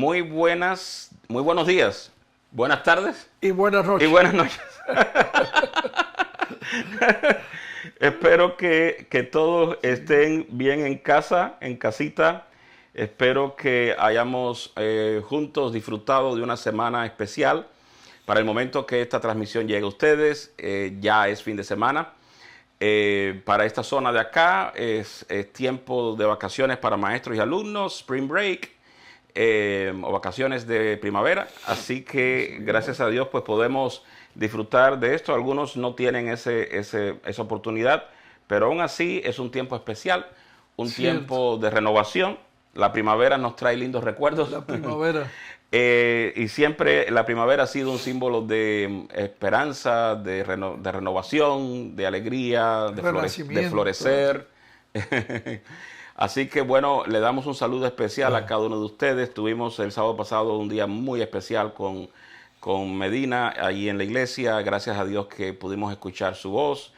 Muy buenos días, buenas tardes y buenas noches. y buenas noches. Espero que todos estén bien en casa, en casita. Espero que hayamos juntos disfrutado de una semana especial. Para el momento que esta transmisión llegue a ustedes, ya es fin de semana. Para esta zona de acá es tiempo de vacaciones para maestros y alumnos, spring break, o vacaciones de primavera. Así que gracias a Dios pues podemos disfrutar de esto. Algunos no tienen esa oportunidad, pero aún así es un tiempo especial, un tiempo de renovación. La primavera nos trae lindos recuerdos. La primavera. Y siempre la primavera ha sido un símbolo de esperanza, de renovación, de alegría, de florecer. Así que bueno, le damos un saludo especial a cada uno de ustedes. Tuvimos el sábado pasado un día muy especial con Medina allí en la iglesia. Gracias a Dios que pudimos escuchar su voz,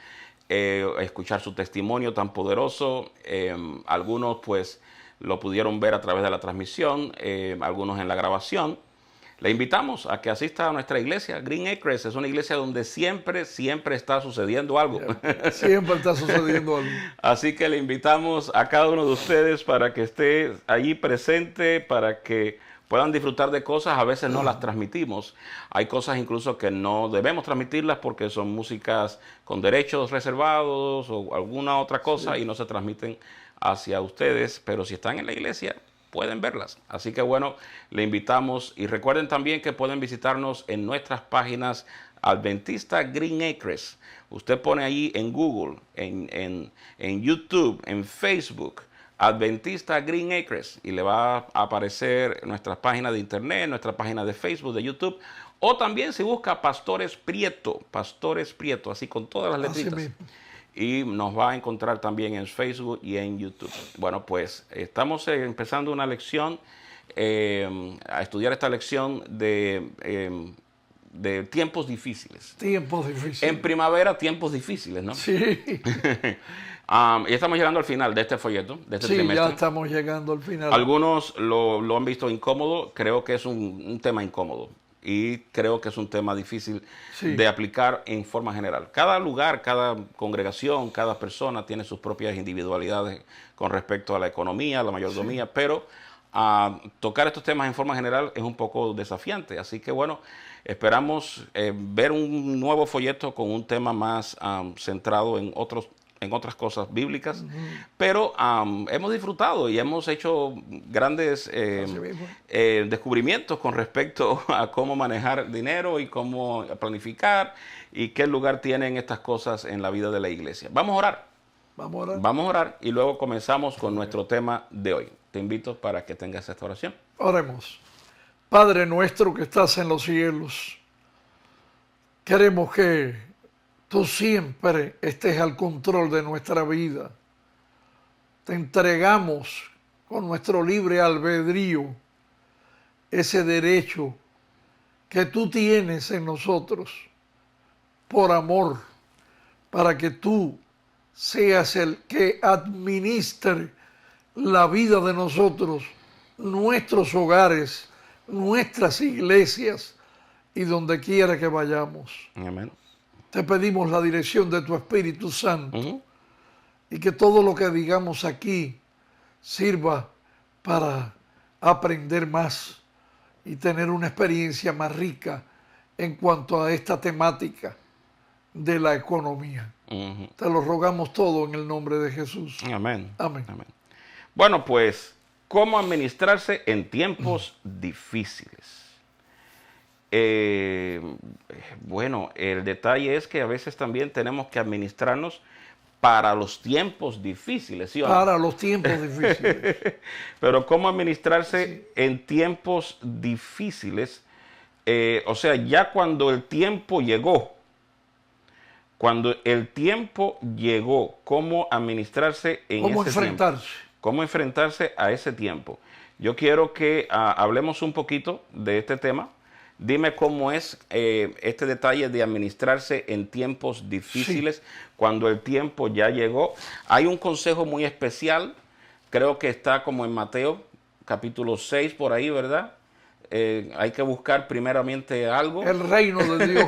escuchar su testimonio tan poderoso. Algunos pues lo pudieron ver a través de la transmisión, algunos en la grabación. Le invitamos a que asista a nuestra iglesia. Green Acres es una iglesia donde siempre está sucediendo algo. Siempre está sucediendo algo. Así que le invitamos a cada uno de ustedes para que esté allí presente, para que puedan disfrutar de cosas. A veces no las transmitimos. Hay cosas incluso que no debemos transmitirlas porque son músicas con derechos reservados o alguna otra cosa, y no se transmiten hacia ustedes, pero si están en la iglesia pueden verlas. Así que bueno, le invitamos, y recuerden también que pueden visitarnos en nuestras páginas Adventista Green Acres. Usted pone ahí en Google, en YouTube, en Facebook, Adventista Green Acres, y le va a aparecer nuestras páginas de internet, nuestra página de Facebook, de YouTube, o también si busca Pastores Prieto, así con todas las letritas. Y nos va a encontrar también en Facebook y en YouTube. Bueno, pues estamos empezando una lección, a estudiar esta lección de tiempos difíciles. Tiempos difíciles. En primavera, tiempos difíciles, ¿no? Sí. Y estamos llegando al final de este folleto, de este trimestre. Ya estamos llegando al final. Algunos lo han visto incómodo. Creo que es un tema incómodo. Y creo que es un tema difícil de aplicar en forma general. Cada lugar, cada congregación, cada persona tiene sus propias individualidades con respecto a la economía, a la mayordomía, pero tocar estos temas en forma general es un poco desafiante. Así que bueno, esperamos ver un nuevo folleto con un tema más centrado en otras cosas bíblicas, pero hemos disfrutado y hemos hecho grandes descubrimientos con respecto a cómo manejar dinero y cómo planificar y qué lugar tienen estas cosas en la vida de la iglesia. Vamos a orar. Vamos a orar y luego comenzamos con nuestro tema de hoy. Te invito para que tengas esta oración. Oremos. Padre nuestro que estás en los cielos, queremos que tú siempre estés al control de nuestra vida. Te entregamos con nuestro libre albedrío ese derecho que tú tienes en nosotros por amor, para que tú seas el que administre la vida de nosotros, nuestros hogares, nuestras iglesias y donde quiera que vayamos. Amén. Te pedimos la dirección de tu Espíritu Santo y que todo lo que digamos aquí sirva para aprender más y tener una experiencia más rica en cuanto a esta temática de la economía. Te lo rogamos todo en el nombre de Jesús. Amén. Amén. Amén. Bueno, pues, ¿cómo administrarse en tiempos difíciles? Bueno, el detalle es que a veces también tenemos que administrarnos para los tiempos difíciles, ¿sí o no? Para los tiempos difíciles. Pero ¿cómo administrarse en tiempos difíciles? O sea, ya cuando el tiempo llegó, ¿cómo administrarse en ese tiempo? ¿Cómo enfrentarse a ese tiempo? Yo quiero que hablemos un poquito de este tema. Dime cómo es este detalle de administrarse en tiempos difíciles, cuando el tiempo ya llegó. Hay un consejo muy especial, creo que está como en Mateo, capítulo 6, por ahí, ¿verdad? hay que buscar primeramente algo. El reino de Dios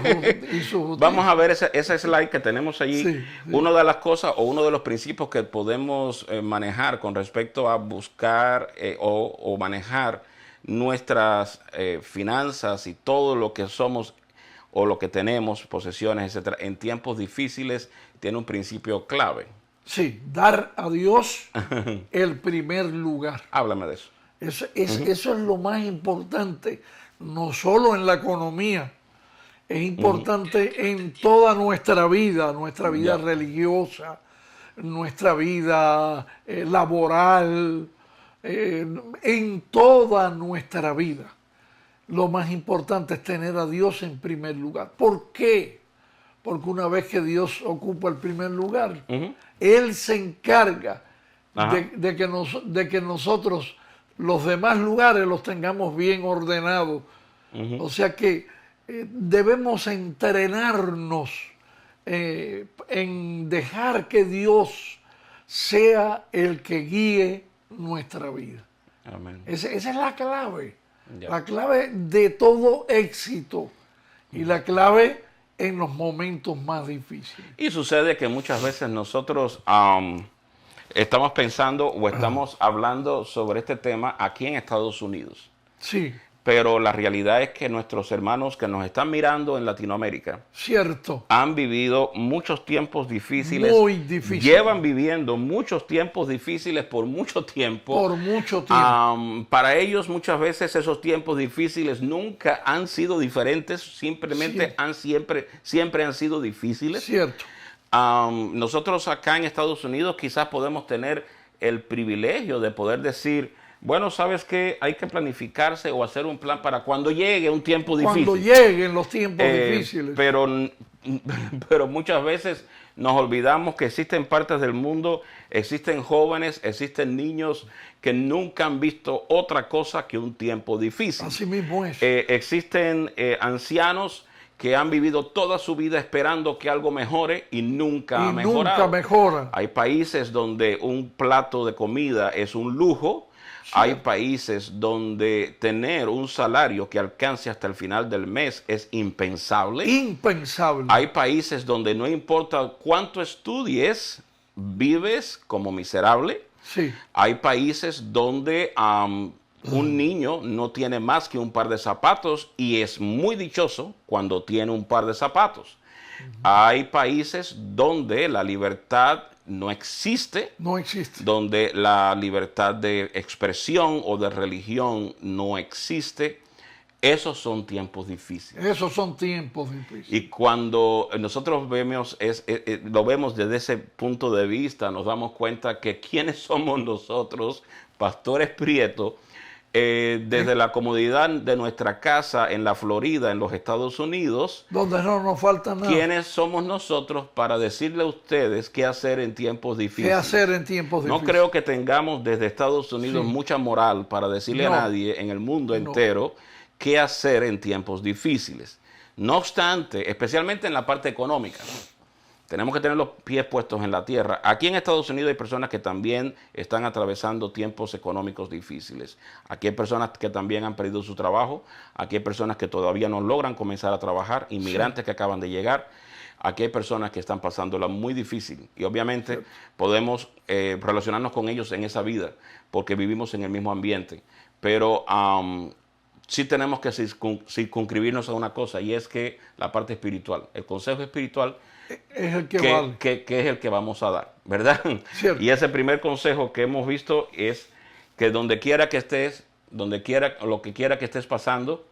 y su justicia. Vamos a ver ese slide que tenemos allí. Sí, sí. Una de las cosas o uno de los principios que podemos manejar con respecto a buscar o manejar nuestras finanzas y todo lo que somos o lo que tenemos, posesiones, etcétera, en tiempos difíciles, tiene un principio clave. Sí, dar a Dios el primer lugar. Háblame de eso. Eso es lo más importante, no solo en la economía, es importante en toda nuestra vida religiosa, nuestra vida laboral, en toda nuestra vida. Lo más importante es tener a Dios en primer lugar. ¿Por qué? Porque una vez que Dios ocupa el primer lugar, Él se encarga de que nosotros los demás lugares los tengamos bien ordenados. O sea que debemos entrenarnos en dejar que Dios sea el que guíe nuestra vida. Amén. Esa es la clave. Ya. La clave de todo éxito y la clave en los momentos más difíciles. Y sucede que muchas veces nosotros estamos pensando o estamos hablando sobre este tema aquí en Estados Unidos. Sí, Pero la realidad es que nuestros hermanos que nos están mirando en Latinoamérica cierto. han vivido muchos tiempos difíciles. Muy difíciles. Llevan viviendo muchos tiempos difíciles por mucho tiempo. Por mucho tiempo. Para ellos muchas veces esos tiempos difíciles nunca han sido diferentes, simplemente siempre han sido difíciles. Cierto. Nosotros acá en Estados Unidos quizás podemos tener el privilegio de poder decir, bueno, ¿sabes qué? Hay que planificarse o hacer un plan para cuando llegue un tiempo difícil. Cuando lleguen los tiempos difíciles. Pero muchas veces nos olvidamos que existen partes del mundo, existen jóvenes, existen niños que nunca han visto otra cosa que un tiempo difícil. Así mismo es. Existen ancianos que han vivido toda su vida esperando que algo mejore y nunca ha mejorado. Nunca mejora. Hay países donde un plato de comida es un lujo. Sí. Hay países donde tener un salario que alcance hasta el final del mes es impensable. Impensable. Hay países donde no importa cuánto estudies, vives como miserable. Sí. Hay países donde un niño no tiene más que un par de zapatos y es muy dichoso cuando tiene un par de zapatos. Hay países donde la libertad no existe. No existe. Donde la libertad de expresión o de religión no existe. Esos son tiempos difíciles. Esos son tiempos difíciles. Y cuando nosotros vemos, lo vemos desde ese punto de vista, nos damos cuenta que quiénes somos nosotros, pastores Prieto, desde la comodidad de nuestra casa en la Florida, en los Estados Unidos, donde no nos falta nada. ¿Quiénes somos nosotros para decirle a ustedes qué hacer en tiempos difíciles? ¿Qué hacer en tiempos difíciles? No creo que tengamos desde Estados Unidos mucha moral para decirle a nadie en el mundo entero qué hacer en tiempos difíciles. No obstante, especialmente en la parte económica, tenemos que tener los pies puestos en la tierra. Aquí en Estados Unidos hay personas que también están atravesando tiempos económicos difíciles. Aquí hay personas que también han perdido su trabajo. Aquí hay personas que todavía no logran comenzar a trabajar. Inmigrantes que acaban de llegar. Aquí hay personas que están pasándola muy difícil. Y obviamente podemos relacionarnos con ellos en esa vida porque vivimos en el mismo ambiente. Pero sí tenemos que circunscribirnos a una cosa, y es que la parte espiritual, el consejo espiritual es el que vale. Que es el que vamos a dar, ¿verdad? Cierto. Y ese primer consejo que hemos visto es que donde quiera que estés, lo que quiera que estés pasando,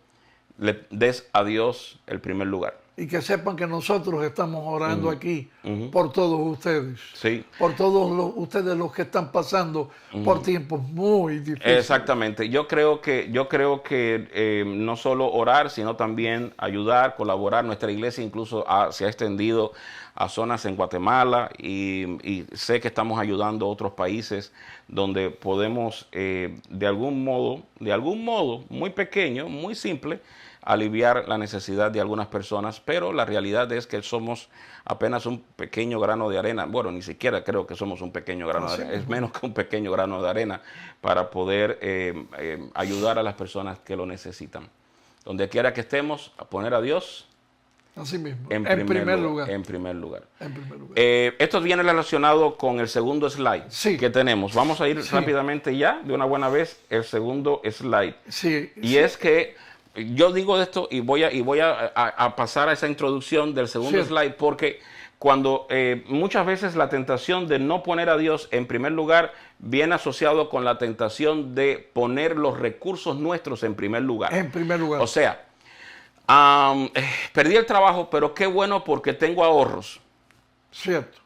le des a Dios el primer lugar. Y que sepan que nosotros estamos orando aquí por todos ustedes. Sí. Por todos ustedes los que están pasando por tiempos muy difíciles. Exactamente. Yo creo que no solo orar, sino también ayudar, colaborar. Nuestra iglesia incluso se ha extendido a zonas en Guatemala y sé que estamos ayudando a otros países donde podemos de algún modo, muy pequeño, muy simple, aliviar la necesidad de algunas personas, pero la realidad es que somos apenas un pequeño grano de arena. Bueno, ni siquiera creo que somos un pequeño grano de arena, es menos que un pequeño grano de arena para poder ayudar a las personas que lo necesitan. Donde quiera que estemos, a poner a Dios Así mismo. en primer lugar. En primer lugar. En primer lugar. Esto viene relacionado con el segundo slide que tenemos. Vamos a ir rápidamente ya, de una buena vez, el segundo slide. Y es que yo digo esto y voy a pasar a esa introducción del segundo slide, porque cuando muchas veces la tentación de no poner a Dios en primer lugar viene asociado con la tentación de poner los recursos nuestros en primer lugar. En primer lugar. O sea, perdí el trabajo, pero qué bueno porque tengo ahorros. Cierto.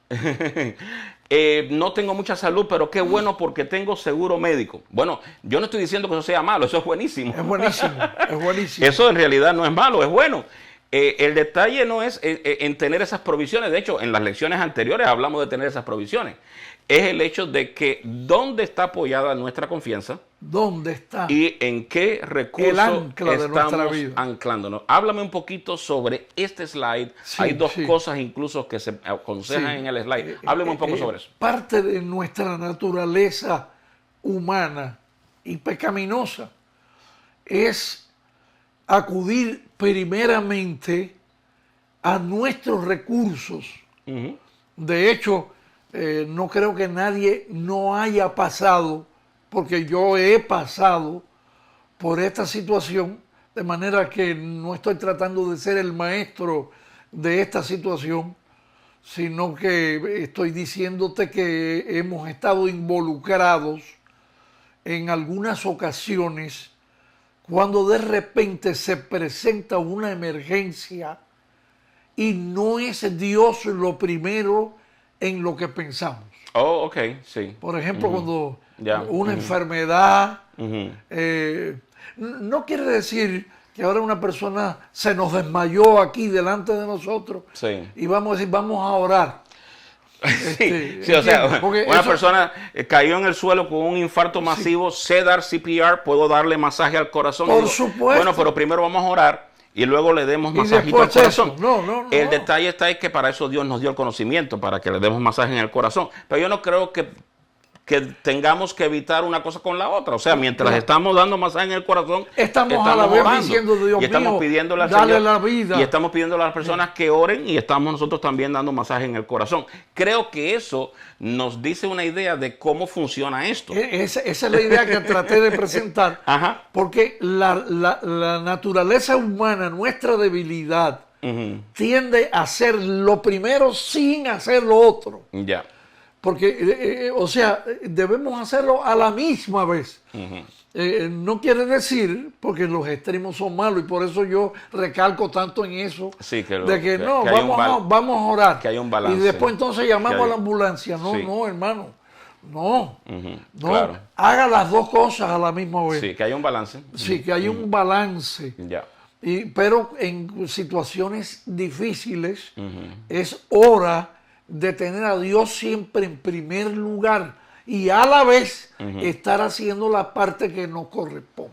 No tengo mucha salud, pero qué bueno porque tengo seguro médico. Bueno, yo no estoy diciendo que eso sea malo, eso es buenísimo. Es buenísimo, es buenísimo. Eso en realidad no es malo, es bueno. El detalle no es en tener esas provisiones. De hecho, en las lecciones anteriores hablamos de tener esas provisiones. Es el hecho de que dónde está apoyada nuestra confianza. ¿Dónde está? Y en qué recurso el ancla de nuestra vida. Anclándonos. Háblame un poquito sobre este slide. Hay dos cosas incluso que se aconsejan en el slide. Háblame un poco sobre eso. Parte de nuestra naturaleza humana y pecaminosa es acudir primeramente a nuestros recursos. De hecho, no creo que nadie no haya pasado, porque yo he pasado por esta situación, de manera que no estoy tratando de ser el maestro de esta situación, sino que estoy diciéndote que hemos estado involucrados en algunas ocasiones cuando de repente se presenta una emergencia y no es Dios lo primero en lo que pensamos. Oh, ok, sí. Por ejemplo, cuando una enfermedad, no quiere decir que ahora una persona se nos desmayó aquí delante de nosotros y vamos a decir, vamos a orar. Sí, o sea, una persona cayó en el suelo con un infarto masivo, sé dar CPR, puedo darle masaje al corazón. Por supuesto. Bueno, pero primero vamos a orar y luego le demos masajito al corazón. No. El detalle está es que para eso Dios nos dio el conocimiento, para que le demos masaje en el corazón. Pero yo no creo que tengamos que evitar una cosa con la otra. O sea, mientras estamos dando masaje en el corazón, estamos a la vez orando, diciendo, Dios y estamos mío, pidiéndole al dale Señor, la vida. Y estamos pidiéndole a las personas que oren y estamos nosotros también dando masaje en el corazón. Creo que eso nos dice una idea de cómo funciona esto. Esa es la idea que traté de presentar. Porque la naturaleza humana, nuestra debilidad, tiende a hacer lo primero sin hacer lo otro. Porque, o sea, debemos hacerlo a la misma vez. No quiere decir, porque los extremos son malos, y por eso yo recalco tanto en eso, de que vamos a orar. Que hay un balance. Y después entonces llamamos a la ambulancia. No, hermano. No. Claro. Haga las dos cosas a la misma vez. Sí, que hay un balance. Sí, que hay un balance. Pero en situaciones difíciles es hora de tener a Dios siempre en primer lugar y a la vez estar haciendo la parte que nos corresponde.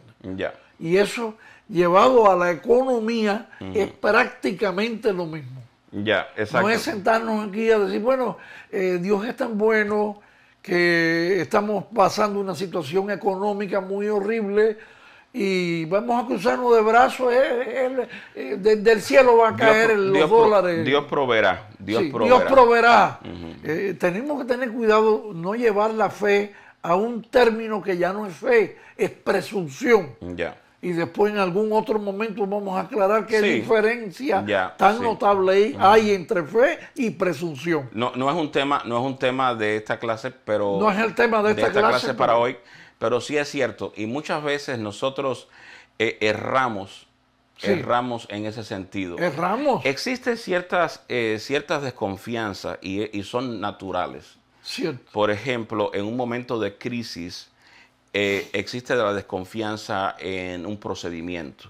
Y eso, llevado a la economía, es prácticamente lo mismo. No es sentarnos aquí a decir, bueno, Dios es tan bueno que estamos pasando una situación económica muy horrible y vamos a cruzarnos de brazos, del cielo va a caer los dólares. Dios proveerá. Dios proveerá. Tenemos que tener cuidado, no llevar la fe a un término que ya no es fe, es presunción. Y después en algún otro momento vamos a aclarar qué diferencia tan notable hay entre fe y presunción. No es un tema de esta clase, pero no es el tema de esta clase para hoy. Pero sí es cierto, y muchas veces nosotros erramos en ese sentido. Erramos. Existen ciertas desconfianzas y son naturales. Cierto. Por ejemplo, en un momento de crisis existe la desconfianza en un procedimiento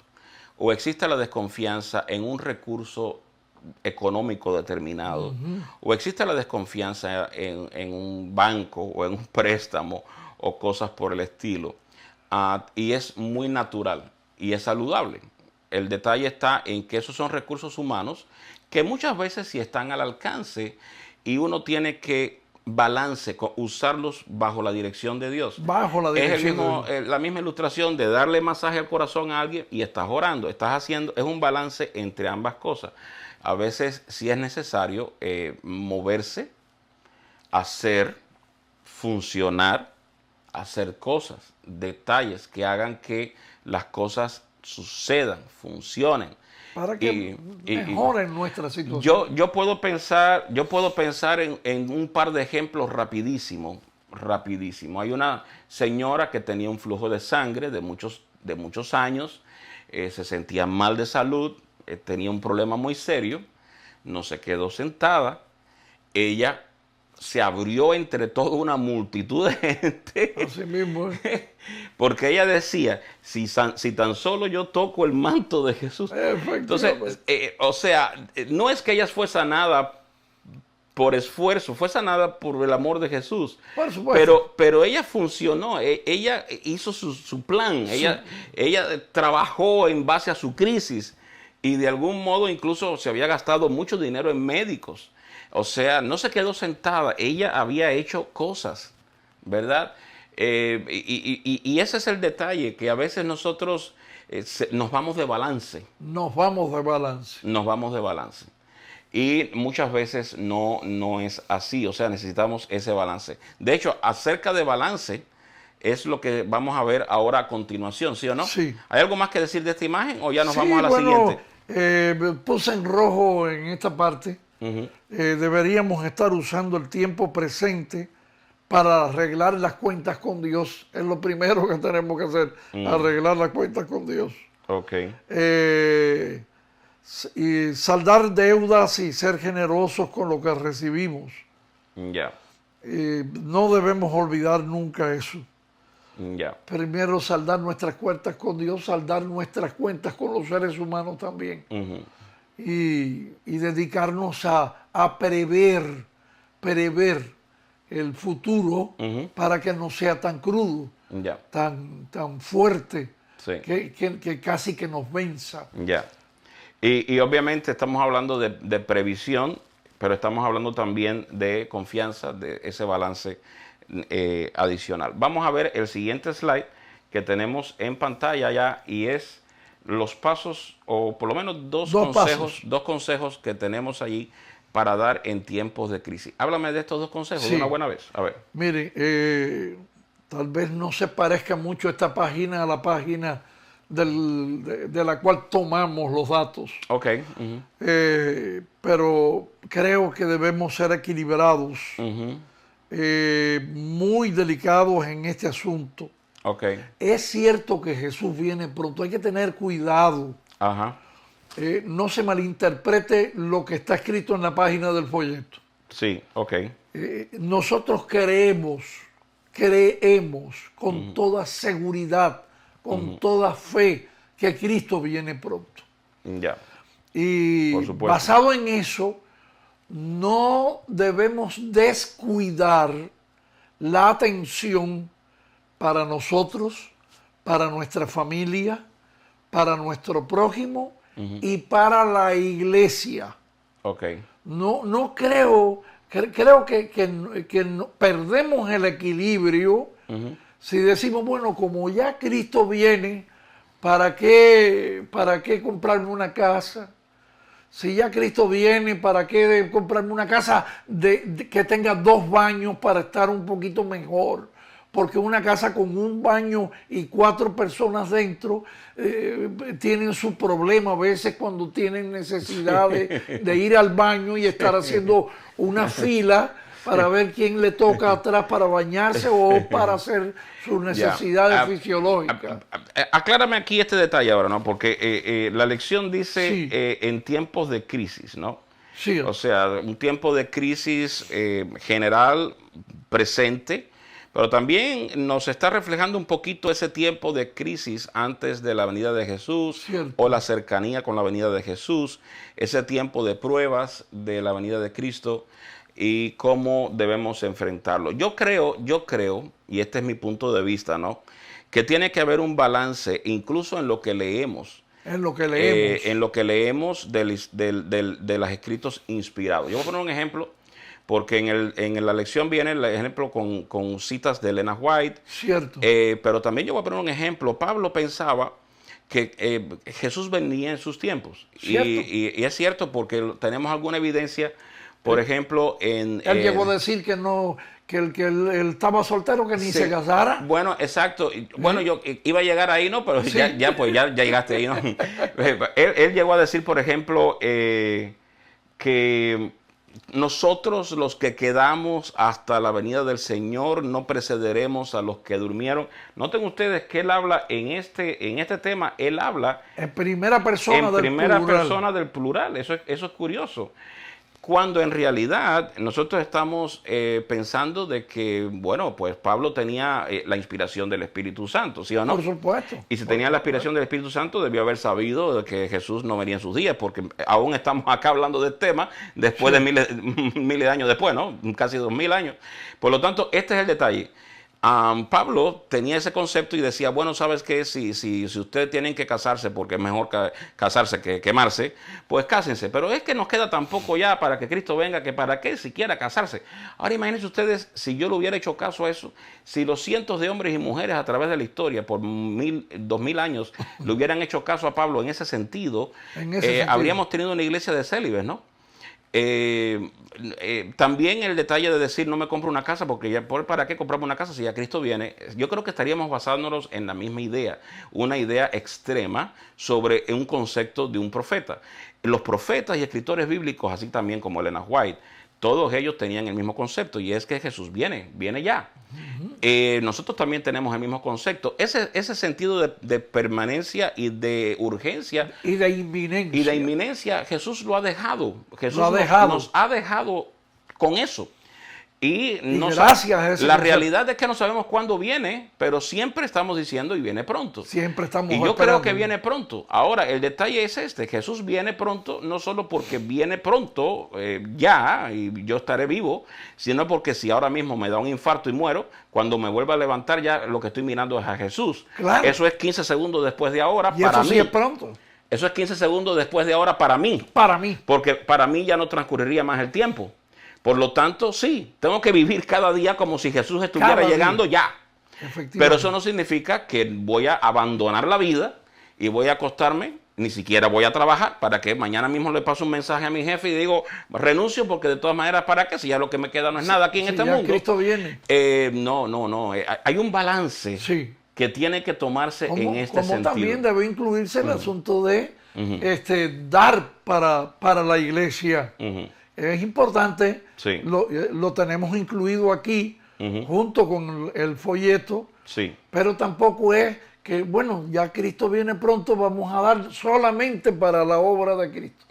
o existe la desconfianza en un recurso económico determinado o existe la desconfianza en un banco o en un préstamo o cosas por el estilo. Y es muy natural y es saludable. El detalle está en que esos son recursos humanos que muchas veces sí están al alcance y uno tiene que usarlos bajo la dirección de Dios. Bajo la Es dirección de Dios. la misma ilustración de darle masaje al corazón a alguien y estás orando, estás haciendo, es un balance entre ambas cosas. A veces sí es necesario moverse, hacer, funcionar, hacer cosas, detalles que hagan que las cosas sucedan, funcionen. Para que mejoren nuestra situación. Yo puedo pensar en un par de ejemplos rapidísimo. Hay una señora que tenía un flujo de sangre de muchos años, se sentía mal de salud, tenía un problema muy serio, no se quedó sentada, ella se abrió entre toda una multitud de gente. Así mismo. Porque ella decía, si tan solo yo toco el manto de Jesús. Entonces, o sea, no es que ella fue sanada por esfuerzo, fue sanada por el amor de Jesús. Por supuesto. Pero ella funcionó, ella hizo su plan, sí. ella trabajó en base a su crisis y de algún modo incluso se había gastado mucho dinero en médicos. O sea, no se quedó sentada, ella había hecho cosas, ¿verdad? Y ese es el detalle, que a veces nosotros nos vamos de balance. Nos vamos de balance. Y muchas veces no es así, o sea, necesitamos ese balance. De hecho, acerca de balance es lo que vamos a ver ahora a continuación, ¿sí o no? Sí. ¿Hay algo más que decir de esta imagen o ya nos vamos a la siguiente? Puse en rojo en esta parte. Deberíamos estar usando el tiempo presente para arreglar las cuentas con Dios. Es lo primero que tenemos que hacer, arreglar las cuentas con Dios. Ok. Y saldar deudas y ser generosos con lo que recibimos. Ya. No debemos olvidar nunca eso. Ya. Primero saldar nuestras cuentas con Dios, saldar nuestras cuentas con los seres humanos también. Y dedicarnos a prever el futuro para que no sea tan crudo, tan fuerte, sí. que casi que nos venza. Ya. Y obviamente estamos hablando de previsión, pero estamos hablando también de confianza, de ese balance adicional. Vamos a ver el siguiente slide que tenemos en pantalla ya y es los pasos, o por lo menos dos consejos que tenemos allí para dar en tiempos de crisis. Háblame de estos dos consejos de una buena vez. A ver. Mire, tal vez no se parezca mucho esta página a la página de la cual tomamos los datos. Ok. Pero creo que debemos ser equilibrados, muy delicados en este asunto. Okay. Es cierto que Jesús viene pronto, hay que tener cuidado. No se malinterprete lo que está escrito en la página del folleto. Sí, ok. Nosotros creemos con toda seguridad, con toda fe, que Cristo viene pronto. Ya. Y basado en eso, no debemos descuidar la atención para nosotros, para nuestra familia, para nuestro prójimo y para la iglesia. Okay. No creo que perdemos el equilibrio si decimos, bueno, como ya Cristo viene, ¿para qué comprarme una casa? Si ya Cristo viene, ¿para qué comprarme una casa que tenga 2 baños para estar un poquito mejor? Porque una casa con 1 baño y 4 personas dentro tienen su problema a veces cuando tienen necesidad de ir al baño y estar haciendo una fila para ver quién le toca atrás para bañarse o para hacer sus necesidades fisiológicas. Aclárame aquí este detalle ahora, ¿no? Porque la lección dice en tiempos de crisis, ¿no? Sí. O sea, un tiempo de crisis general, presente, pero también nos está reflejando un poquito ese tiempo de crisis antes de la venida de Jesús. Cierto. O la cercanía con la venida de Jesús, ese tiempo de pruebas de la venida de Cristo y cómo debemos enfrentarlo. Yo creo, y este es mi punto de vista, ¿no?, que tiene que haber un balance incluso en lo que leemos. En lo que leemos. En lo que leemos de los escritos inspirados. Yo voy a poner un ejemplo, porque en la lección viene el ejemplo con citas de Elena White. Cierto. Pero también yo voy a poner un ejemplo. Pablo pensaba que Jesús venía en sus tiempos. Y es cierto, porque tenemos alguna evidencia, por ejemplo, Él llegó a decir que no, que él estaba soltero, que ni se casara. Bueno, exacto. Bueno, yo iba a llegar ahí, ¿no? Pero Sí. ya llegaste ahí, ¿no? Él llegó a decir, por ejemplo, que nosotros los que quedamos hasta la venida del Señor no precederemos a los que durmieron. Noten ustedes que él habla en este tema, él habla En primera persona en del primera plural. persona del plural. Eso es curioso. Cuando en realidad nosotros estamos pensando de que, bueno, pues Pablo tenía la inspiración del Espíritu Santo, ¿sí o no? Por supuesto. Y si tenía la inspiración del Espíritu Santo, debió haber sabido de que Jesús no venía en sus días, porque aún estamos acá hablando del tema después de miles de años después, ¿no? Casi 2000 años. Por lo tanto, este es el detalle. Pablo tenía ese concepto y decía, bueno, ¿sabes qué? Si ustedes tienen que casarse, porque es mejor casarse que quemarse, pues cásense. Pero es que nos queda tan poco ya para que Cristo venga, que para qué siquiera casarse. Ahora imagínense ustedes, si yo le hubiera hecho caso a eso, si los cientos de hombres y mujeres a través de la historia, por 2000 años, le hubieran hecho caso a Pablo en ese sentido, habríamos tenido una iglesia de célibes, ¿no? También el detalle de decir no me compro una casa porque ya para qué compramos una casa si ya Cristo viene. Yo creo que estaríamos basándonos en la misma idea, una idea extrema sobre un concepto de un profeta. Los profetas y escritores bíblicos, así también como Elena White, todos ellos tenían el mismo concepto, y es que Jesús viene ya. Nosotros también tenemos el mismo concepto. Ese sentido de permanencia y de urgencia. Y de inminencia. Y de inminencia, Jesús lo ha dejado. Jesús nos ha dejado con eso. Y gracias a ese la realidad es que no sabemos cuándo viene, pero siempre estamos diciendo y viene pronto. Siempre estamos Y yo esperando. creo que viene pronto. Ahora, el detalle es este: Jesús viene pronto, no solo porque viene pronto ya, y yo estaré vivo, sino porque si ahora mismo me da un infarto y muero, cuando me vuelva a levantar ya lo que estoy mirando es a Jesús. Claro. Eso es 15 segundos después de ahora y para eso mí. Sí es pronto. Eso es 15 segundos después de ahora para mí. Para mí. Porque para mí ya no transcurriría más el tiempo. Por lo tanto, sí, tengo que vivir cada día como si Jesús estuviera llegando ya. Pero eso no significa que voy a abandonar la vida y voy a acostarme, ni siquiera voy a trabajar, para que mañana mismo le paso un mensaje a mi jefe y digo, renuncio, porque de todas maneras, ¿para qué? Si ya lo que me queda no es nada aquí en este mundo. Cristo viene. No. Hay un balance que tiene que tomarse en este sentido. Como también debe incluirse el asunto de dar para la iglesia. Es importante, lo tenemos incluido aquí, junto con el folleto, pero tampoco es que, bueno, ya Cristo viene pronto, vamos a dar solamente para la obra de Cristo.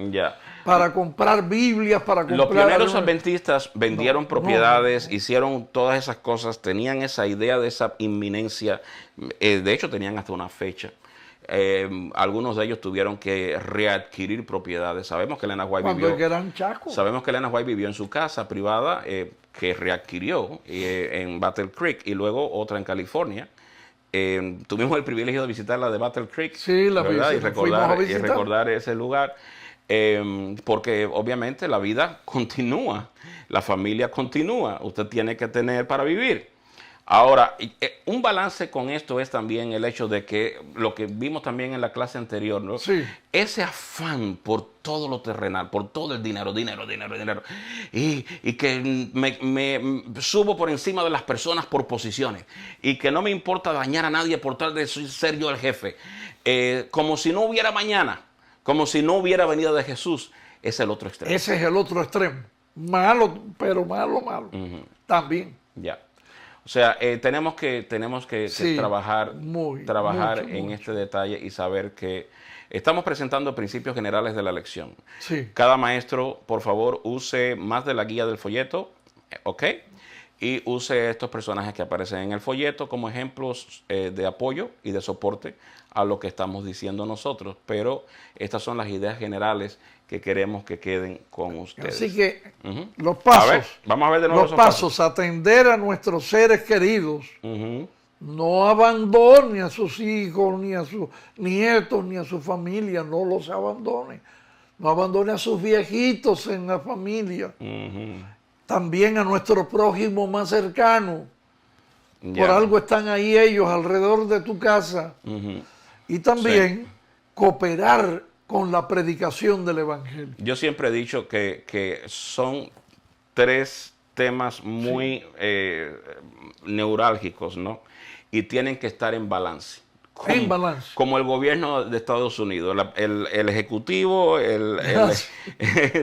Para comprar Biblias, para comprar... Los pioneros adventistas vendieron propiedades, hicieron todas esas cosas, tenían esa idea de esa inminencia, de hecho tenían hasta una fecha. Algunos de ellos tuvieron que readquirir propiedades. Sabemos que Elena White vivió en su casa privada, que readquirió en Battle Creek, y luego otra en California. Tuvimos el privilegio de visitar la de Battle Creek, ¿verdad? Y recordar ese lugar, porque obviamente la vida continúa, la familia continúa, usted tiene que tener para vivir. Ahora, un balance con esto es también el hecho de que lo que vimos también en la clase anterior, ¿no? Ese afán por todo lo terrenal, por todo el dinero, y que me subo por encima de las personas por posiciones, y que no me importa dañar a nadie por tal de ser yo el jefe, como si no hubiera mañana, como si no hubiera venida de Jesús. Es el otro extremo. Ese es el otro extremo. Malo, pero malo. También. O sea, tenemos que trabajar en este detalle y saber que estamos presentando principios generales de la lección. Cada maestro, por favor, use más de la guía del folleto, ¿ok? Y use estos personajes que aparecen en el folleto como ejemplos de apoyo y de soporte a lo que estamos diciendo nosotros. Pero estas son las ideas generales que queremos que queden con ustedes. Así que los pasos, vamos a ver de nuevo los pasos, atender a nuestros seres queridos, No abandone a sus hijos, ni a sus nietos, ni a su familia, no los abandone. No abandone a sus viejitos en la familia. También a nuestro prójimo más cercano. Por algo están ahí ellos alrededor de tu casa. Y también cooperar con la predicación del Evangelio. Yo siempre he dicho que son tres temas muy neurálgicos, ¿no? Y tienen que estar en balance. En balance. Como el gobierno de Estados Unidos, el ejecutivo,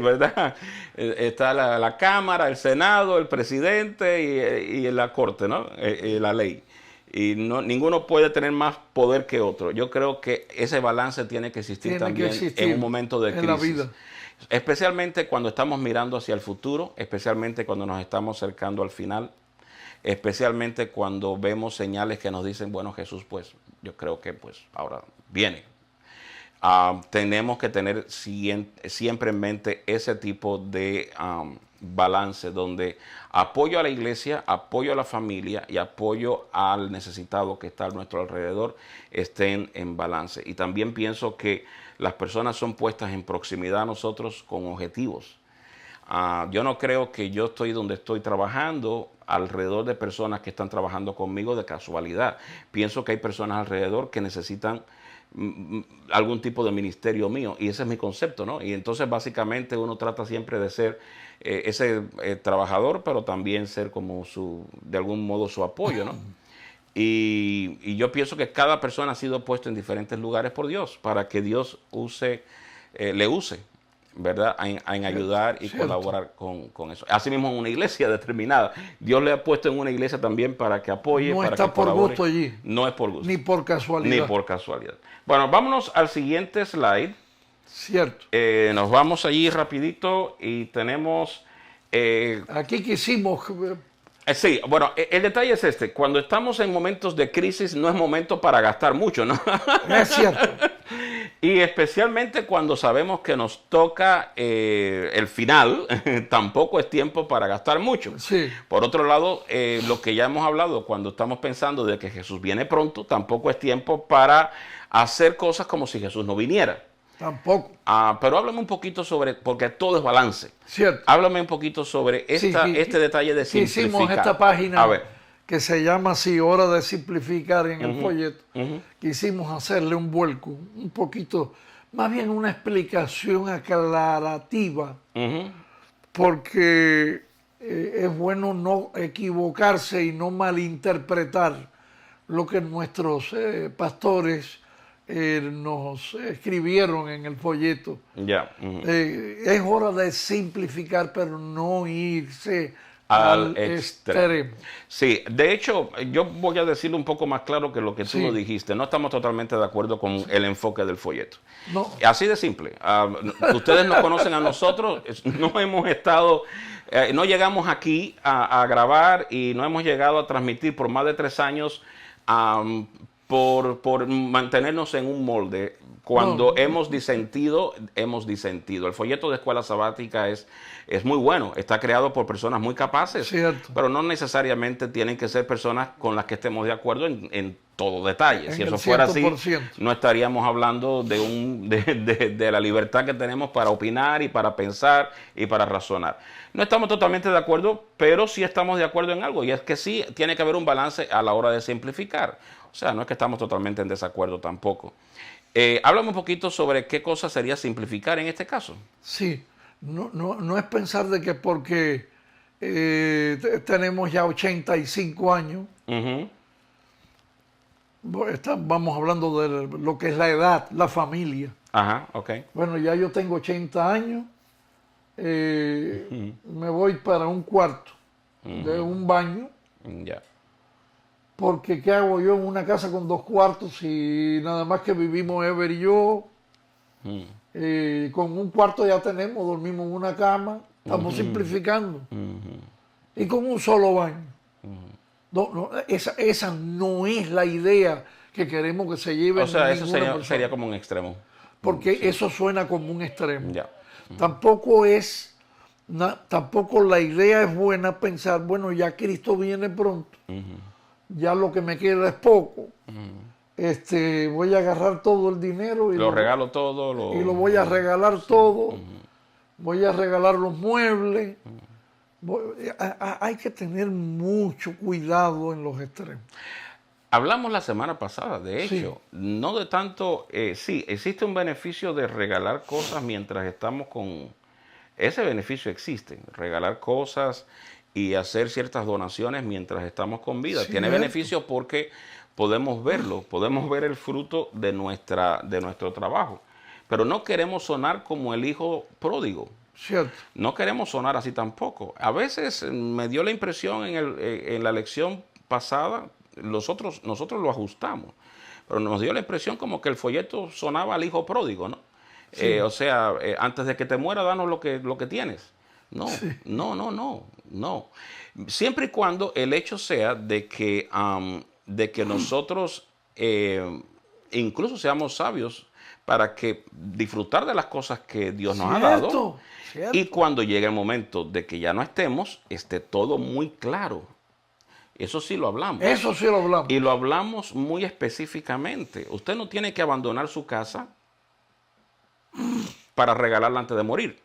¿verdad? Está la Cámara, el Senado, el presidente y la Corte, ¿no? La ley. Y ninguno puede tener más poder que otro. Yo creo que ese balance tiene que existir también en un momento de crisis. En la vida. Especialmente cuando estamos mirando hacia el futuro, especialmente cuando nos estamos acercando al final, especialmente cuando vemos señales que nos dicen, bueno, Jesús, pues yo creo que pues ahora viene. Tenemos que tener siempre en mente ese tipo de balance donde apoyo a la iglesia, apoyo a la familia y apoyo al necesitado que está a nuestro alrededor estén en balance. Y también pienso que las personas son puestas en proximidad a nosotros con objetivos. Yo no creo que yo estoy donde estoy trabajando alrededor de personas que están trabajando conmigo de casualidad. Pienso que hay personas alrededor que necesitan algún tipo de ministerio mío, y ese es mi concepto, ¿no? Y entonces básicamente uno trata siempre de ser ese trabajador, pero también ser como de algún modo su apoyo, ¿no? Y yo pienso que cada persona ha sido puesto en diferentes lugares por Dios para que Dios le use, ¿verdad? En ayudar y colaborar con eso. Asimismo, en una iglesia determinada. Dios le ha puesto en una iglesia también para que apoye, no para está que por colabore. gusto allí. No es por gusto. Ni por casualidad. Ni por casualidad. Bueno, vámonos al siguiente slide. Cierto. Nos vamos allí rapidito y tenemos... aquí quisimos... sí, bueno, el detalle es este. Cuando estamos en momentos de crisis no es momento para gastar mucho, ¿no? Es cierto. Y especialmente cuando sabemos que nos toca el final, tampoco es tiempo para gastar mucho. Sí. Por otro lado, lo que ya hemos hablado, cuando estamos pensando de que Jesús viene pronto, tampoco es tiempo para hacer cosas como si Jesús no viniera. Tampoco. Pero háblame un poquito sobre, porque todo es balance. Cierto. Háblame un poquito sobre este detalle de simplificar. Hicimos esta página que se llama así, Hora de Simplificar en el folleto. Quisimos hacerle un vuelco, un poquito, más bien una explicación aclarativa, porque es bueno no equivocarse y no malinterpretar lo que nuestros pastores nos escribieron en el folleto. Es hora de simplificar, pero no irse al extremo. Sí, de hecho, yo voy a decirlo un poco más claro que lo que tú lo dijiste. No estamos totalmente de acuerdo con el enfoque del folleto. No. Así de simple. Ustedes nos conocen a nosotros, no hemos estado... no llegamos aquí a grabar y no hemos llegado a transmitir por más de 3 años por mantenernos en un molde. Cuando hemos disentido, hemos disentido. El folleto de Escuela Sabática es muy bueno. Está creado por personas muy capaces. Cierto. Pero no necesariamente tienen que ser personas con las que estemos de acuerdo en todo detalle. Si eso fuera así, no estaríamos hablando de la libertad que tenemos para opinar y para pensar y para razonar. No estamos totalmente de acuerdo, pero sí estamos de acuerdo en algo. Y es que sí tiene que haber un balance a la hora de simplificar. O sea, no es que estamos totalmente en desacuerdo tampoco. Háblame un poquito sobre qué cosa sería simplificar en este caso. Sí, no es pensar de que porque tenemos ya 85 años, vamos hablando de lo que es la edad, la familia. Ajá, ok. Bueno, ya yo tengo 80 años, me voy para un cuarto de un baño. Ya. Porque ¿qué hago yo en una casa con 2 cuartos y nada más que vivimos Ever y yo? Con un cuarto ya tenemos, dormimos en una cama, estamos simplificando. Y con un solo baño. Esa no es la idea que queremos que se lleve. O sea, eso sería como un extremo. Porque eso suena como un extremo. Ya. Tampoco la idea es buena pensar, bueno, ya Cristo viene pronto. ya lo que me queda es poco. Voy a agarrar todo el dinero y lo regalo todo. y lo voy a regalar todo. Voy a regalar los muebles. Hay que tener mucho cuidado en los extremos. Hablamos la semana pasada, de hecho, Sí. no de tanto, sí, existe un beneficio de regalar cosas mientras estamos con... Ese beneficio existe, regalar cosas y hacer ciertas donaciones mientras estamos con vida. Tiene Cierto. beneficio porque podemos verlo, podemos ver el fruto de nuestro trabajo. Pero no queremos sonar como el hijo pródigo. Cierto. No queremos sonar así tampoco. A veces me dio la impresión en la lección pasada, nosotros lo ajustamos, pero nos dio la impresión como que el folleto sonaba al hijo pródigo, ¿no? Sí. O sea, antes de que te muera, danos lo que tienes. No, Sí. no. Siempre y cuando el hecho sea de que nosotros incluso seamos sabios para que disfrutar de las cosas que Dios nos ha dado. Cierto. Y cuando llegue el momento de que ya no estemos, esté todo muy claro. Eso sí lo hablamos. Eso sí lo hablamos. Y lo hablamos muy específicamente. Usted no tiene que abandonar su casa para regalarla antes de morir.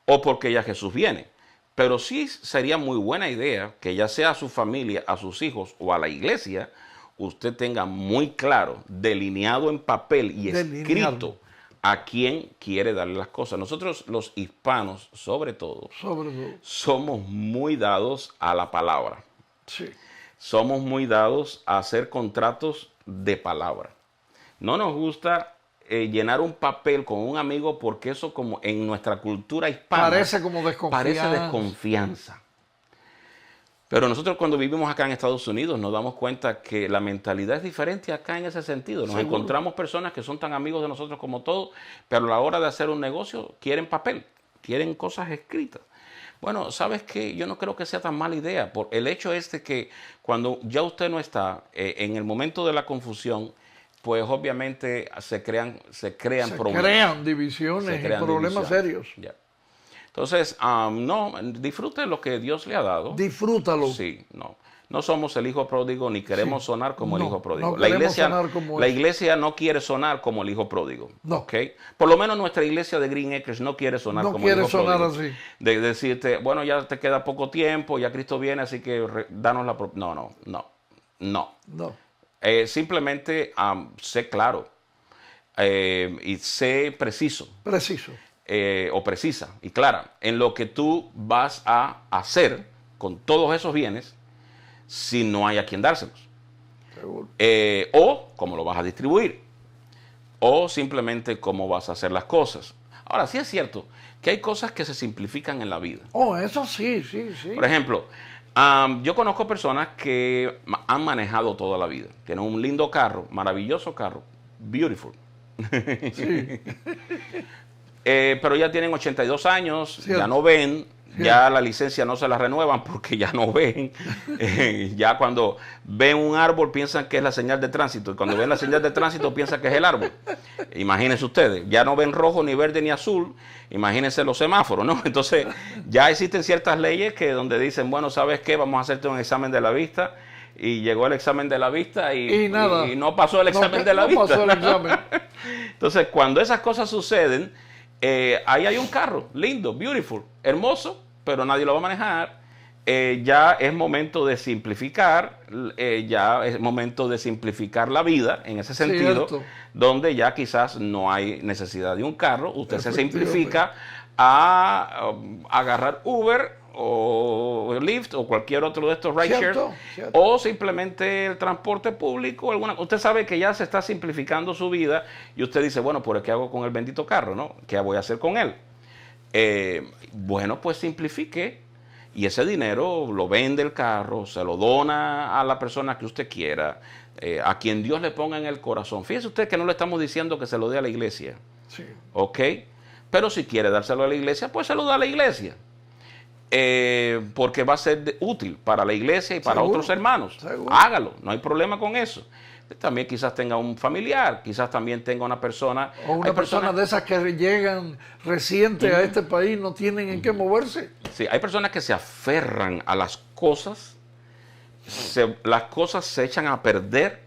O porque ya Jesús viene. Pero sí sería muy buena idea que ya sea a su familia, a sus hijos o a la iglesia, usted tenga muy claro, delineado en papel y escrito a quién quiere darle las cosas. Nosotros los hispanos, sobre todo, somos muy dados a la palabra. Sí. Somos muy dados a hacer contratos de palabra. No nos gusta llenar un papel con un amigo porque eso, como en nuestra cultura hispana, parece como desconfianza. Parece desconfianza. Pero nosotros cuando vivimos acá en Estados Unidos nos damos cuenta que la mentalidad es diferente acá en ese sentido. Nos encontramos personas que son tan amigos de nosotros como todos, pero a la hora de hacer un negocio quieren papel, quieren cosas escritas. Bueno, ¿sabes qué? Yo no creo que sea tan mala idea. Por el hecho es de que cuando ya usted no está, en el momento de la confusión, pues obviamente se crean problemas. Se crean divisiones y problemas serios. Yeah. Entonces, no, disfrute lo que Dios le ha dado. Disfrútalo. Sí, no. No somos el hijo pródigo ni queremos sonar como el hijo pródigo. No La iglesia no quiere sonar como el hijo pródigo. No. ¿Okay? Por lo menos nuestra iglesia de Green Acres no quiere sonar como el hijo pródigo. No quiere sonar así. De decirte, bueno, ya te queda poco tiempo, ya Cristo viene, así que danos la... No. Simplemente sé claro y sé preciso. O precisa y clara en lo que tú vas a hacer con todos esos bienes si no hay a quien dárselos. O cómo lo vas a distribuir. O simplemente cómo vas a hacer las cosas. Ahora, sí es cierto que hay cosas que se simplifican en la vida. Oh, eso sí. Por ejemplo, yo conozco personas que han manejado toda la vida. Tienen un lindo carro, maravilloso carro, beautiful. Sí. Pero ya tienen 82 años, Cierto. ya no ven, ya la licencia no se la renuevan porque ya no ven. Ya cuando ven un árbol piensan que es la señal de tránsito y cuando ven la señal de tránsito piensan que es el árbol. Imagínense ustedes, ya no ven rojo, ni verde, ni azul, imagínense los semáforos, ¿no? Entonces ya existen ciertas leyes que donde dicen, bueno, ¿sabes qué? Vamos a hacerte un examen de la vista. Y llegó el examen de la vista y no pasó el examen de la vista. Pasó el examen. Entonces, cuando esas cosas suceden, ahí hay un carro lindo, beautiful, hermoso, pero nadie lo va a manejar. Ya es momento de simplificar, la vida en ese sentido, Cierto. donde ya quizás no hay necesidad de un carro. Usted se simplifica a agarrar Uber o Lyft o cualquier otro de estos rideshares, o simplemente el transporte público. Usted sabe que ya se está simplificando su vida y usted dice, bueno, ¿pero qué hago con el bendito carro, no? ¿Qué voy a hacer con él? Bueno, pues simplifique y ese dinero lo vende el carro, se lo dona a la persona que usted quiera, a quien Dios le ponga en el corazón. Fíjese usted que no le estamos diciendo que se lo dé a la iglesia, sí. ¿ok? Pero si quiere dárselo a la iglesia, pues se lo da a la iglesia. Porque va a ser útil para la iglesia y para otros hermanos. Hágalo, no hay problema con eso. También quizás tenga un familiar, quizás también tenga una persona. O una persona de esas que llegan recientes a este país, no tienen en qué moverse. Sí, hay personas que se aferran a las cosas las cosas se echan a perder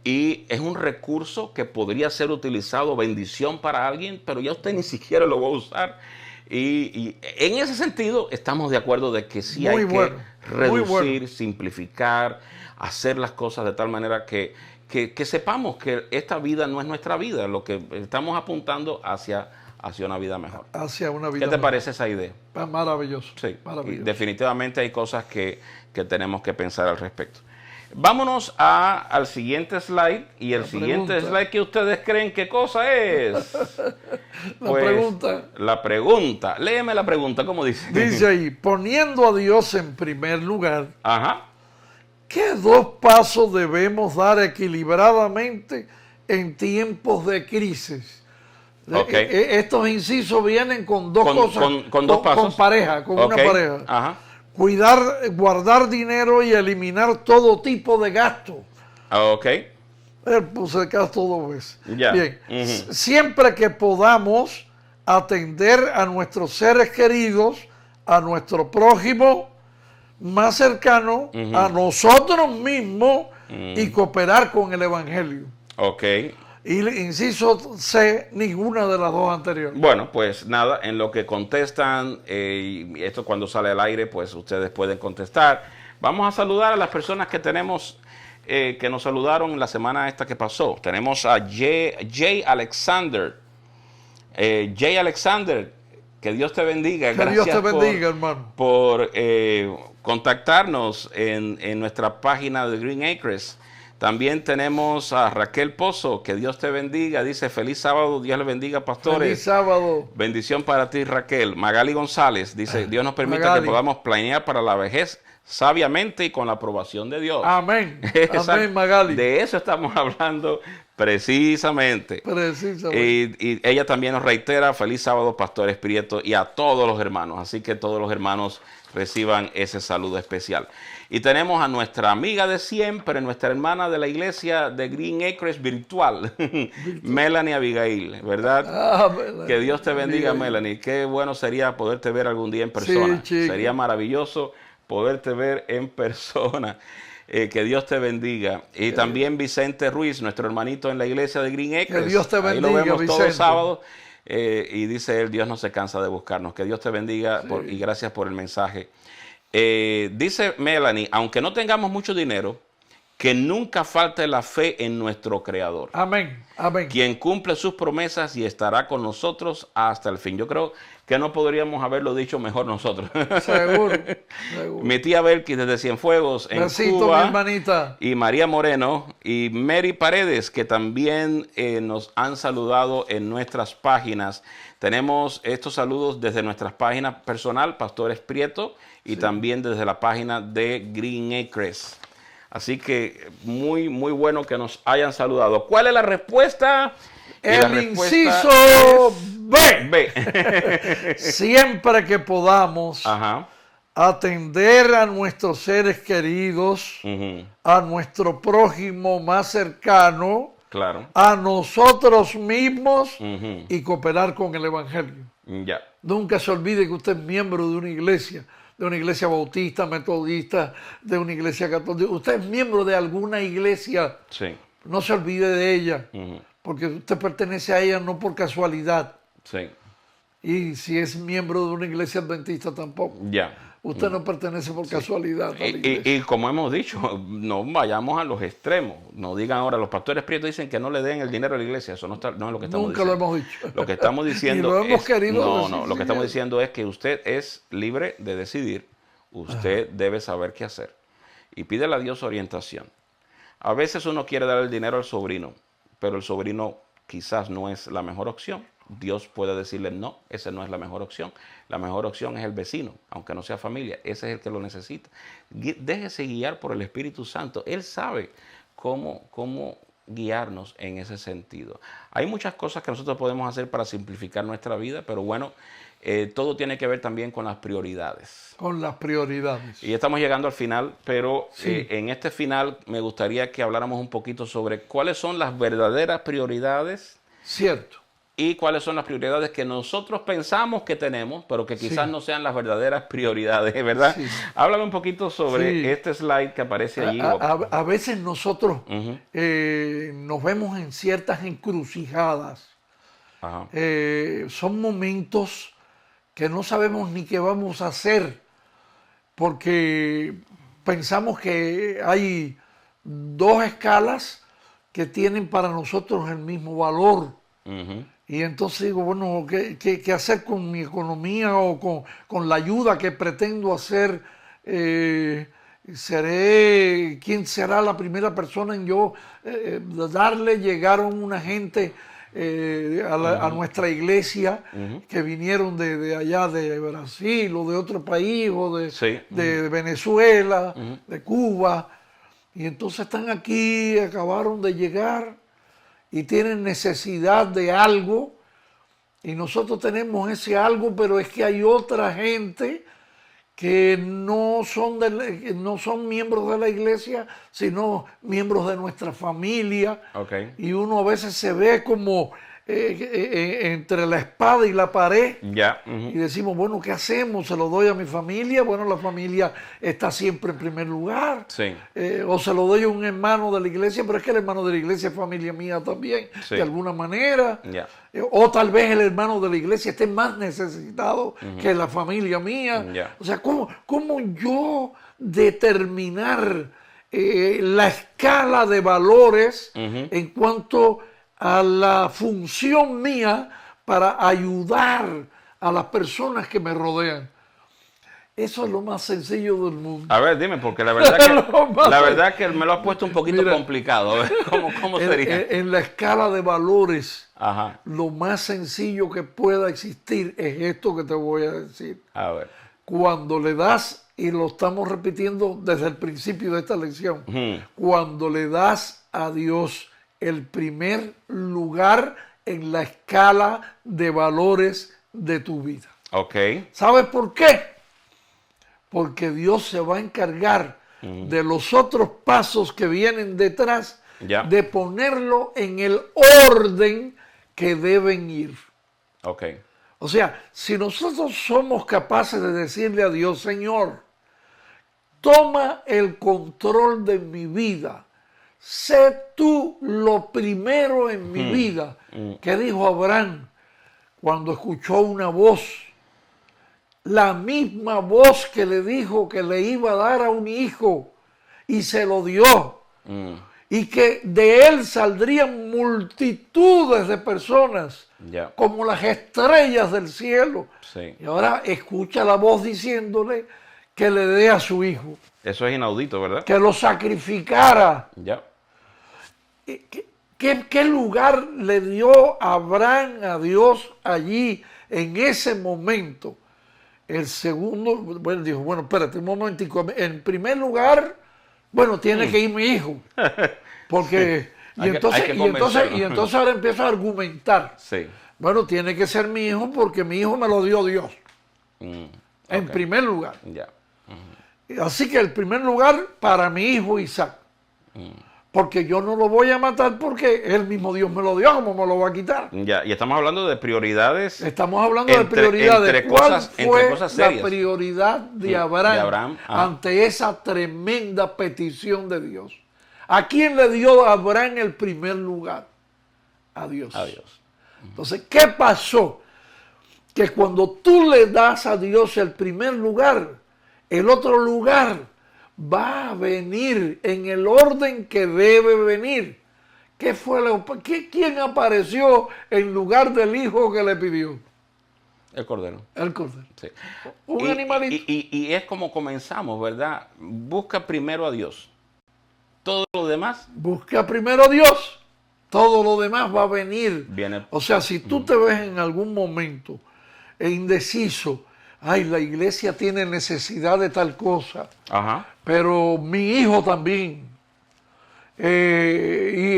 y es un recurso que podría ser utilizado, bendición para alguien, pero ya usted ni siquiera lo va a usar. Y en ese sentido estamos de acuerdo de que sí hay que reducir, simplificar, hacer las cosas de tal manera que sepamos que esta vida no es nuestra vida, lo que estamos apuntando hacia una vida mejor. Hacia una vida ¿Qué te parece esa idea? Maravilloso. Sí, maravilloso. Definitivamente hay cosas que tenemos que pensar al respecto. Vámonos al siguiente slide. Y el siguiente slide, que ustedes creen qué cosa es. La pregunta. Léeme la pregunta, ¿cómo dice? Dice ahí, poniendo a Dios en primer lugar. Ajá. ¿Qué 2 pasos debemos dar equilibradamente en tiempos de crisis? Okay. Estos incisos vienen con 2 cosas. Con 2 pasos. Con pareja, con una pareja. Ajá. Guardar dinero y eliminar todo tipo de gasto. Ok. Puse gasto 2 veces. Ya. Bien. Siempre que podamos atender a nuestros seres queridos, a nuestro prójimo más cercano, a nosotros mismos y cooperar con el Evangelio. Ok. Y inciso C, ninguna de las 2 anteriores. Bueno, pues nada, en lo que contestan, y esto cuando sale al aire, pues ustedes pueden contestar. Vamos a saludar a las personas que tenemos, que nos saludaron la semana esta que pasó. Tenemos a Jay Alexander. Jay Alexander, que Dios te bendiga. Que Dios te bendiga, hermano. Por contactarnos en nuestra página de Green Acres. También tenemos a Raquel Pozo, que Dios te bendiga. Dice, feliz sábado, Dios le bendiga, pastores. Feliz sábado. Bendición para ti, Raquel. Magali González dice, Dios nos permita que podamos planear para la vejez sabiamente y con la aprobación de Dios. Amén. Amén, Magali. De eso estamos hablando precisamente. Y ella también nos reitera, feliz sábado, pastores Prieto, y a todos los hermanos. Así que todos los hermanos reciban ese saludo especial. Y tenemos a nuestra amiga de siempre, nuestra hermana de la iglesia de Green Acres virtual, Melanie Abigail, ¿verdad? Que Dios te bendiga, Melanie. Qué bueno sería poderte ver algún día en persona. Sí, sería maravilloso poderte ver en persona. Que Dios te bendiga. Y también Vicente Ruiz, nuestro hermanito en la iglesia de Green Acres. Que Dios te bendiga, ahí lo vemos Vicente. todos los sábados. Y dice él, Dios no se cansa de buscarnos. Que Dios te bendiga y gracias por el mensaje. Dice Melanie, aunque no tengamos mucho dinero, que nunca falte la fe en nuestro Creador. Amén, amén. Quien cumple sus promesas y estará con nosotros hasta el fin. Yo creo que no podríamos haberlo dicho mejor nosotros. Seguro. Mi tía Belkis desde Cienfuegos en Cuba, mi hermanita. Y María Moreno y Mary Paredes, que también nos han saludado en nuestras páginas. Tenemos estos saludos desde nuestras páginas personal, Pastores Prieto, y también desde la página de Green Acres. Así que muy, muy bueno que nos hayan saludado. ¿Cuál es la respuesta? El inciso B. Siempre que podamos atender a nuestros seres queridos, a nuestro prójimo más cercano, a nosotros mismos y cooperar con el Evangelio. Nunca se olvide que usted es miembro de una iglesia bautista, metodista, de una iglesia católica. Usted es miembro de alguna iglesia. Sí. No se olvide de ella, porque usted pertenece a ella no por casualidad. Sí. Y si es miembro de una iglesia adventista tampoco. Usted no pertenece por casualidad a la iglesia. Y como hemos dicho, no vayamos a los extremos. No digan ahora, los pastores prietos dicen que no le den el dinero a la iglesia. Eso no es lo que estamos diciendo. Nunca lo hemos dicho. Lo que estamos diciendo lo hemos querido lo que estamos diciendo es que usted es libre de decidir. Usted debe saber qué hacer. Y pídele a Dios orientación. A veces uno quiere dar el dinero al sobrino, pero el sobrino quizás no es la mejor opción. Dios puede decirle, no, esa no es la mejor opción. La mejor opción es el vecino, aunque no sea familia. Ese es el que lo necesita. Déjese guiar por el Espíritu Santo. Él sabe cómo guiarnos en ese sentido. Hay muchas cosas que nosotros podemos hacer para simplificar nuestra vida, pero bueno, todo tiene que ver también con las prioridades. Con las prioridades. Y estamos llegando al final, pero en este final me gustaría que habláramos un poquito sobre cuáles son las verdaderas prioridades. Cierto. y cuáles son las prioridades que nosotros pensamos que tenemos, pero que quizás no sean las verdaderas prioridades, ¿verdad? Sí. Háblame un poquito sobre este slide que aparece allí. A veces nosotros nos vemos en ciertas encrucijadas. Ajá. Son momentos que no sabemos ni qué vamos a hacer, porque pensamos que hay dos escalas que tienen para nosotros el mismo valor. Y entonces digo, bueno, ¿qué hacer con mi economía o con la ayuda que pretendo hacer? ¿Quién será la primera persona en yo darle? Llegaron una gente a nuestra iglesia que vinieron de allá de Brasil o de otro país o de Venezuela, de Cuba, y entonces están aquí, acabaron de llegar y tienen necesidad de algo, y nosotros tenemos ese algo, pero es que hay otra gente que no son miembros de la iglesia, sino miembros de nuestra familia. Okay. Y uno a veces se ve como entre la espada y la pared. Y decimos, bueno, ¿qué hacemos? ¿Se lo doy a mi familia? Bueno, la familia está siempre en primer lugar. Sí. O se lo doy a un hermano de la iglesia, pero es que el hermano de la iglesia es familia mía también, de alguna manera. O tal vez el hermano de la iglesia esté más necesitado que la familia mía. O sea, ¿cómo yo determinar la escala de valores en cuanto a la función mía para ayudar a las personas que me rodean? Eso es lo más sencillo del mundo. A ver, dime, porque la verdad que me lo has puesto un poquito complicado. A ver, ¿cómo sería? En la escala de valores, lo más sencillo que pueda existir es esto que te voy a decir. A ver. Cuando le das, y lo estamos repitiendo desde el principio de esta lección, cuando le das a Dios el primer lugar en la escala de valores de tu vida. Okay. ¿Sabes por qué? Porque Dios se va a encargar de los otros pasos que vienen detrás, de ponerlo en el orden que deben ir. Okay. O sea, si nosotros somos capaces de decirle a Dios, Señor, toma el control de mi vida, sé tú lo primero en mi vida, que dijo Abraham cuando escuchó una voz, la misma voz que le dijo que le iba a dar a un hijo y se lo dio, y que de él saldrían multitudes de personas como las estrellas del cielo. Y ahora escucha la voz diciéndole que le dé a su hijo. Eso es inaudito, ¿verdad? Que lo sacrificara. ¿Qué lugar le dio Abraham a Dios allí en ese momento? El segundo, bueno, dijo, bueno, espérate un momentico. En primer lugar, bueno, tiene que ir mi hijo. Porque, y entonces ahora empieza a argumentar. Bueno, tiene que ser mi hijo porque mi hijo me lo dio Dios. En primer lugar. Así que el primer lugar para mi hijo Isaac. Porque yo no lo voy a matar porque el mismo Dios me lo dio, ¿cómo me lo va a quitar? Y estamos hablando de prioridades. Estamos hablando de prioridades. ¿Cuál fue la prioridad de Abraham ante esa tremenda petición de Dios? ¿A quién le dio Abraham el primer lugar? A Dios. Entonces, ¿qué pasó? Que cuando tú le das a Dios el primer lugar, el otro lugar va a venir en el orden que debe venir. ¿Quién apareció en lugar del hijo que le pidió? El cordero. El cordero. Sí. Un animalito. Y es como comenzamos, ¿verdad? Busca primero a Dios. Todo lo demás. Busca primero a Dios. Todo lo demás va a venir. Viene. O sea, si tú te ves en algún momento indeciso, ay, la iglesia tiene necesidad de tal cosa, pero mi hijo también, y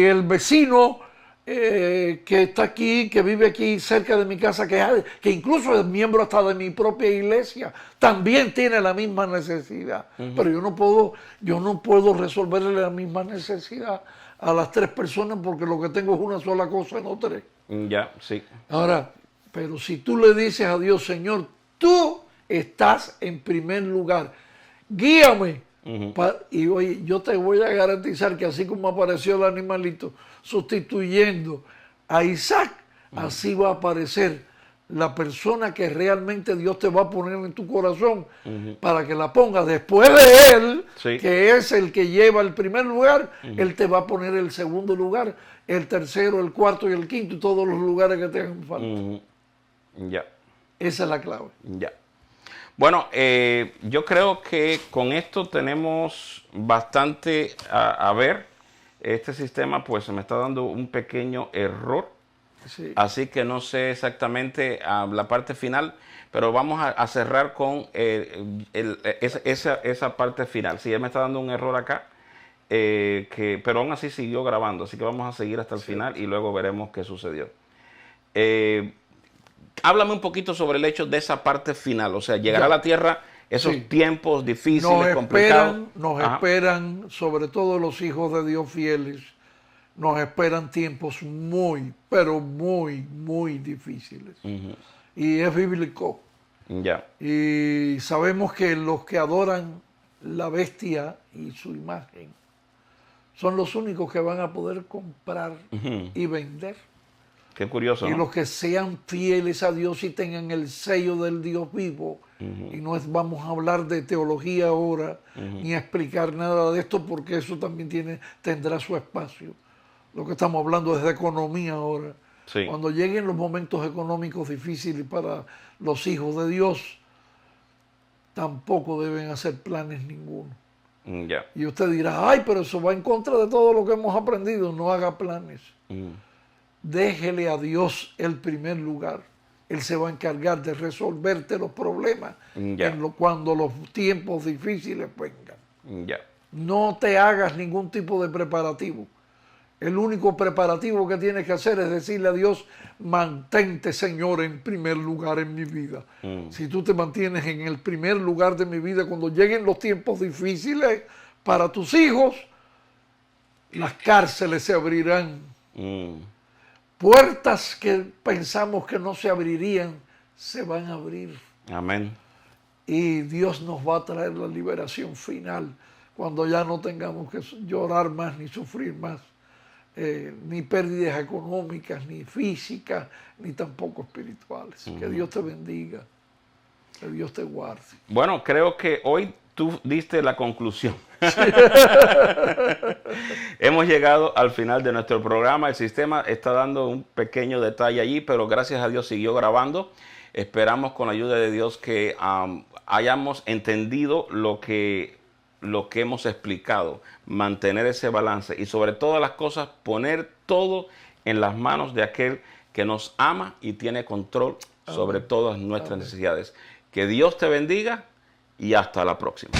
el vecino que está aquí, que vive aquí cerca de mi casa, que incluso es miembro hasta de mi propia iglesia, también tiene la misma necesidad. Pero yo no puedo resolverle la misma necesidad a las 3 personas porque lo que tengo es una sola cosa, no 3. Ya, sí. Ahora, pero si tú le dices a Dios, Señor, tú estás en primer lugar, guíame. Y oye, yo te voy a garantizar que así como apareció el animalito sustituyendo a Isaac, así va a aparecer la persona que realmente Dios te va a poner en tu corazón para que la pongas después de él, Sí. que es el que lleva el primer lugar, él te va a poner el segundo lugar, el tercero, el cuarto y el quinto y todos los lugares que te hagan falta. Ya. Esa es la clave. Ya. Bueno, yo creo que con esto tenemos bastante a ver. Este sistema pues me está dando un pequeño error. Sí. Así que no sé exactamente la parte final, pero vamos a cerrar con esa parte final. Sí, él me está dando un error acá, pero aún así siguió grabando. Así que vamos a seguir hasta el final y luego veremos qué sucedió. Háblame un poquito sobre el hecho de esa parte final, o sea, llegar a la tierra, esos tiempos difíciles, complicados. Nos esperan, sobre todo los hijos de Dios fieles, nos esperan tiempos muy, pero muy, muy difíciles. Y es bíblico. Ya. Y sabemos que los que adoran la bestia y su imagen son los únicos que van a poder comprar y vender. Qué curioso, Y ¿no? los que sean fieles a Dios y tengan el sello del Dios vivo. Y no vamos a hablar de teología ahora, ni a explicar nada de esto, porque eso también tendrá su espacio. Lo que estamos hablando es de economía ahora. Sí. Cuando lleguen los momentos económicos difíciles para los hijos de Dios, tampoco deben hacer planes ninguno. Ya. Y usted dirá, ay, pero eso va en contra de todo lo que hemos aprendido. No haga planes. Déjele a Dios el primer lugar. Él se va a encargar de resolverte los problemas cuando los tiempos difíciles vengan. Ya. No te hagas ningún tipo de preparativo. El único preparativo que tienes que hacer es decirle a Dios, mantente, Señor, en primer lugar en mi vida. Si tú te mantienes en el primer lugar de mi vida, cuando lleguen los tiempos difíciles para tus hijos, las cárceles se abrirán. Puertas que pensamos que no se abrirían, se van a abrir. Amén. Y Dios nos va a traer la liberación final, cuando ya no tengamos que llorar más ni sufrir más. Ni pérdidas económicas, ni físicas, ni tampoco espirituales. Que Dios te bendiga, que Dios te guarde. Bueno, creo que hoy tú diste la conclusión. Hemos llegado al final de nuestro programa. El sistema está dando un pequeño detalle allí, pero gracias a Dios siguió grabando. Esperamos con la ayuda de Dios que hayamos entendido lo que hemos explicado, mantener ese balance y sobre todas las cosas poner todo en las manos de aquel que nos ama y tiene control sobre todas nuestras necesidades. Que Dios te bendiga y hasta la próxima.